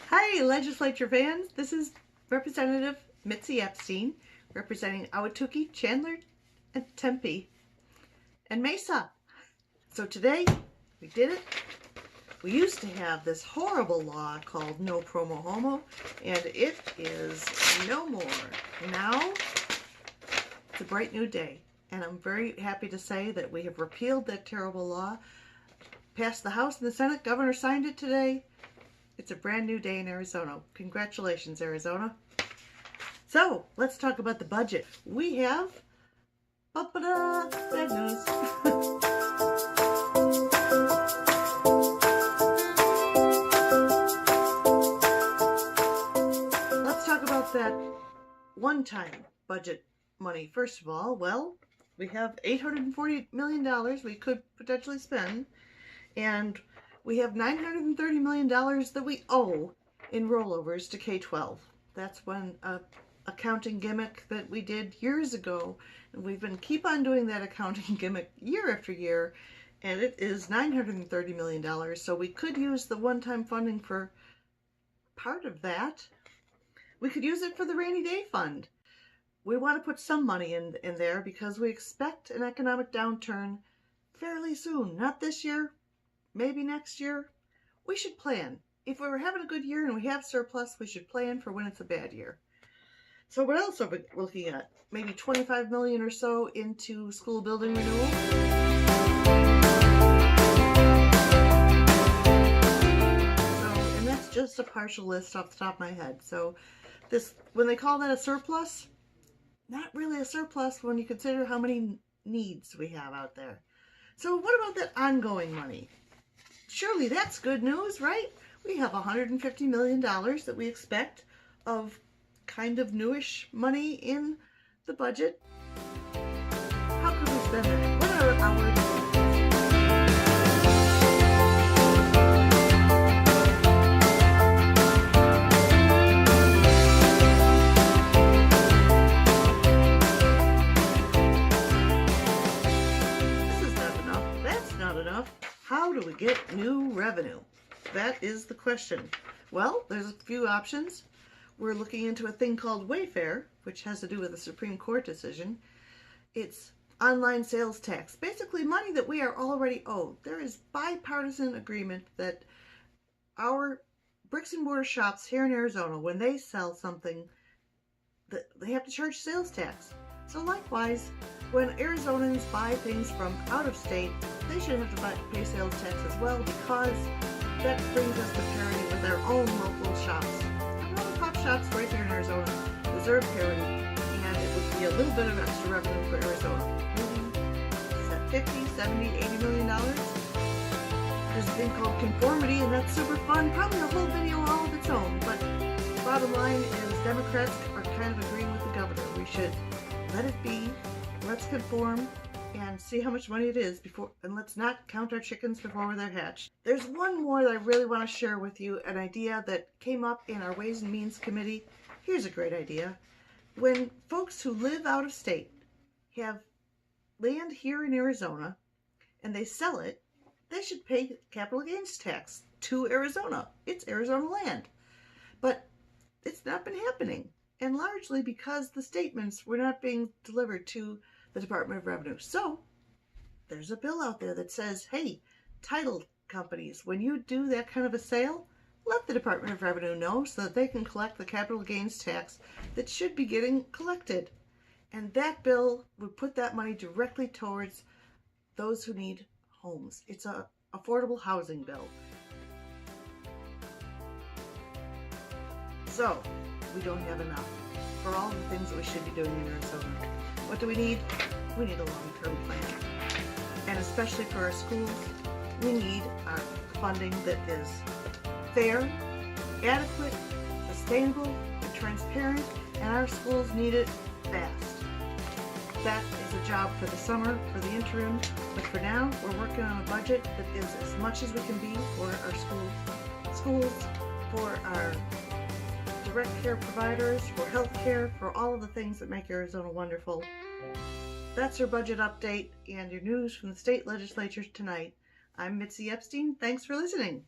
Hi, legislature fans. This is Representative Mitzi Epstein, representing Ahwatukee, Chandler, and Tempe, and Mesa. So today, we did it. We used to have this horrible law called No Promo Homo, and it is no more. Now, it's a bright new day, and I'm very happy to say that we have repealed that terrible law, passed the House and the Senate. Governor signed it today. It's a brand new day in Arizona. Congratulations, Arizona. So, let's talk about the budget. We have bad news. Let's talk about that one-time budget money. First of all, well, we have $840 million we could potentially spend, and we have $930 million that we owe in rollovers to K-12. That's one accounting gimmick that we did years ago, and we've been keep on doing that accounting gimmick year after year, and it is $930 million. So we could use the one-time funding for part of that. We could use it for the rainy day fund. We want to put some money in there because we expect an economic downturn fairly soon. Not this year, maybe next year. We should plan. If we were having a good year and we have surplus, we should plan for when it's a bad year. So what else are we looking at? Maybe $25 million or so into school building renewal. And that's just a partial list off the top of my head. So this, when they call that a surplus, not really a surplus when you consider how many needs we have out there. So what about that ongoing money? Surely that's good news, right? We have $150 million that we expect of kind of newish money in the budget. How could we spend that? What are our This is not enough. That's not enough. How do we get new revenue? That is the question. Well, there's a few options. We're looking into a thing called Wayfair, which has to do with a Supreme Court decision. It's online sales tax, basically money that we are already owed. There is bipartisan agreement that our bricks and mortar shops here in Arizona, when they sell something, they have to charge sales tax. So likewise, when Arizonans buy things from out of state, they should have to pay sales tax as well, because that brings us to parity with our own local shops. Our own pop shops right here in Arizona deserve parity, and it would be a little bit of extra revenue for Arizona. Maybe $50, $70, $80 million. There's a thing called conformity, and that's super fun. Probably a whole video all of its own, but the bottom line is Democrats are kind of agreeing with the governor. We should let it be. Let's conform and see how much money it is before, and let's not count our chickens before they're hatched. There's one more that I really want to share with you, an idea that came up in our Ways and Means Committee. Here's a great idea. When folks who live out of state have land here in Arizona and they sell it, they should pay capital gains tax to Arizona. It's Arizona land. But it's not been happening, and largely because the statements were not being delivered to the Department of Revenue. So there's a bill out there that says, hey, title companies, when you do that kind of a sale, let the Department of Revenue know so that they can collect the capital gains tax that should be getting collected. And that bill would put that money directly towards those who need homes. It's an affordable housing bill. So we don't have enough for all the things that we should be doing in Arizona. What do we need? We need a long-term plan. And especially for our schools, we need funding that is fair, adequate, sustainable, and transparent, and our schools need it fast. That is a job for the summer, for the interim, but for now, we're working on a budget that is as much as we can be for our schools, for our direct care providers, for health care, for all of the things that make Arizona wonderful. That's your budget update and your news from the state legislature tonight. I'm Mitzi Epstein. Thanks for listening.